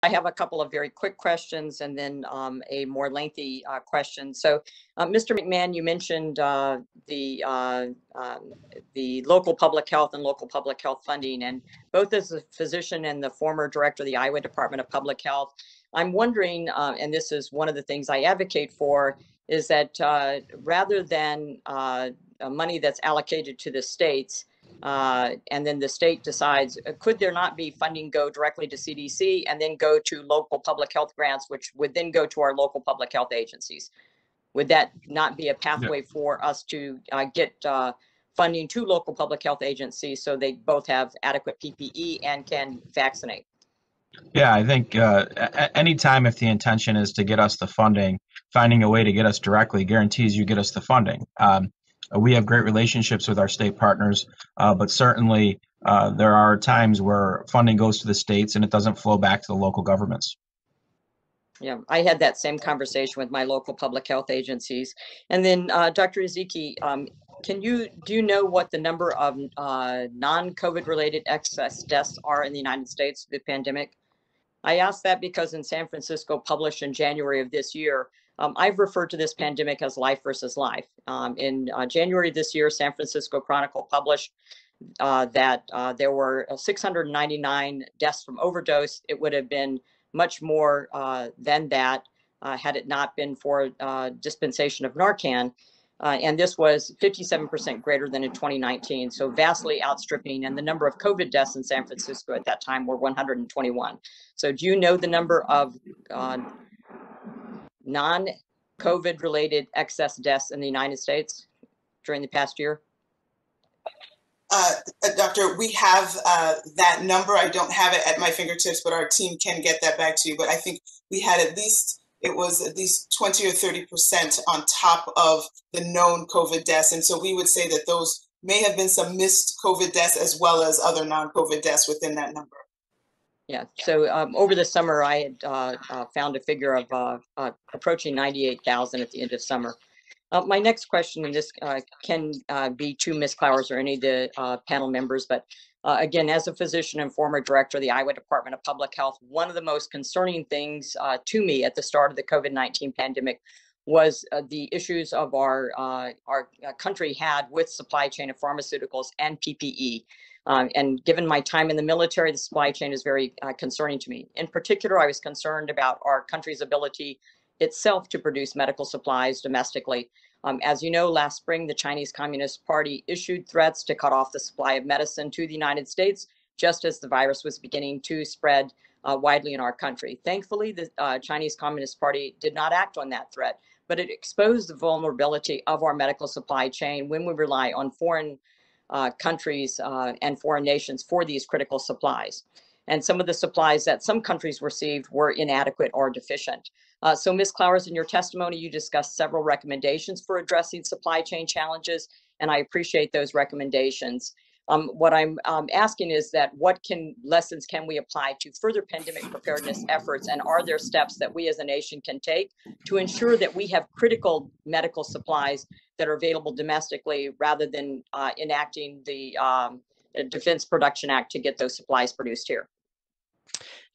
I have a couple of very quick questions and then a more lengthy question. So, Mr. McMahon, you mentioned the local public health and local public health funding, and both as a physician and the former director of the Iowa Department of Public Health, I'm wondering, and this is one of the things I advocate for, is that rather than money that's allocated to the states, and then the state decides, could there not be funding go directly to CDC and then go to local public health grants, which would then go to our local public health agencies? Would that not be a pathway for us to get funding to local public health agencies so they both have adequate PPE and can vaccinate? Yeah, I think anytime if the intention is to get us the funding, finding a way to get us directly guarantees you get us the funding. We have great relationships with our state partners, but certainly there are times where funding goes to the states and it doesn't flow back to the local governments. Yeah, I had that same conversation with my local public health agencies. And then Dr. Ezeki, do you know what the number of non-COVID related excess deaths are in the United States with the pandemic? I ask that because in San Francisco, published in January of this year, I've referred to this pandemic as life versus life. In January this year, San Francisco Chronicle published that there were 699 deaths from overdose. It would have been much more than that had it not been for dispensation of Narcan. And this was 57% greater than in 2019, so vastly outstripping. And the number of COVID deaths in San Francisco at that time were 121. So do you know the number of non-COVID related excess deaths in the United States during the past year? Doctor, we have that number. I don't have it at my fingertips, but our team can get that back to you. But I think we had it was at least 20 or 30% on top of the known COVID deaths. And so we would say that those may have been some missed COVID deaths as well as other non-COVID deaths within that number. Yeah, so over the summer, I had found a figure of approaching 98,000 at the end of summer. My next question, and this can be to Ms. Clowers or any of the panel members, but again, as a physician and former director of the Iowa Department of Public Health, one of the most concerning things to me at the start of the COVID-19 pandemic was the issues of our country had with supply chain of pharmaceuticals and PPE. And given my time in the military, the supply chain is very concerning to me. In particular, I was concerned about our country's ability itself to produce medical supplies domestically. As you know, last spring, the Chinese Communist Party issued threats to cut off the supply of medicine to the United States, just as the virus was beginning to spread widely in our country. Thankfully, the Chinese Communist Party did not act on that threat, but it exposed the vulnerability of our medical supply chain when we rely on foreign countries and foreign nations for these critical supplies. And some of the supplies that some countries received were inadequate or deficient. So Ms. Clowers, in your testimony, you discussed several recommendations for addressing supply chain challenges, and I appreciate those recommendations. What I'm asking is that what lessons can we apply to further pandemic preparedness efforts, and are there steps that we as a nation can take to ensure that we have critical medical supplies that are available domestically rather than enacting the Defense Production Act to get those supplies produced here?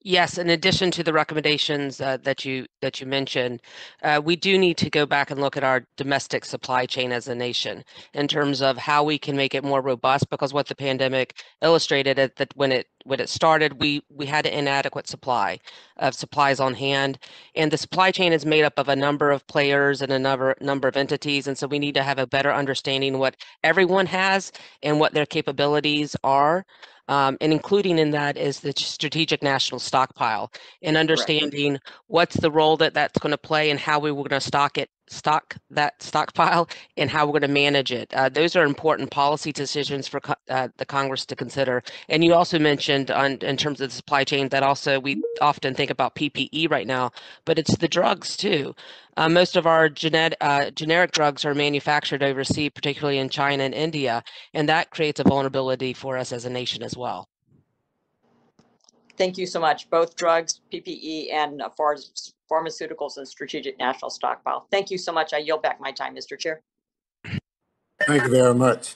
Yes, in addition to the recommendations that you mentioned, we do need to go back and look at our domestic supply chain as a nation in terms of how we can make it more robust, because what the pandemic illustrated is that when it started, we had an inadequate supply of supplies on hand, and the supply chain is made up of a number of players and a number of entities, and so we need to have a better understanding what everyone has and what their capabilities are. And including in that is the strategic national stockpile, and understanding what's the role that's going to play and how we were going to stock that stockpile and how we're going to manage it. Those are important policy decisions for the Congress to consider. And you also mentioned in terms of the supply chain that also we often think about PPE right now, but it's the drugs too. Most of our generic drugs are manufactured overseas, particularly in China and India, and that creates a vulnerability for us as a nation as well. Thank you so much. Both drugs, PPE, and pharmaceuticals and strategic national stockpile. Thank you so much. I yield back my time, Mr. Chair. Thank you very much.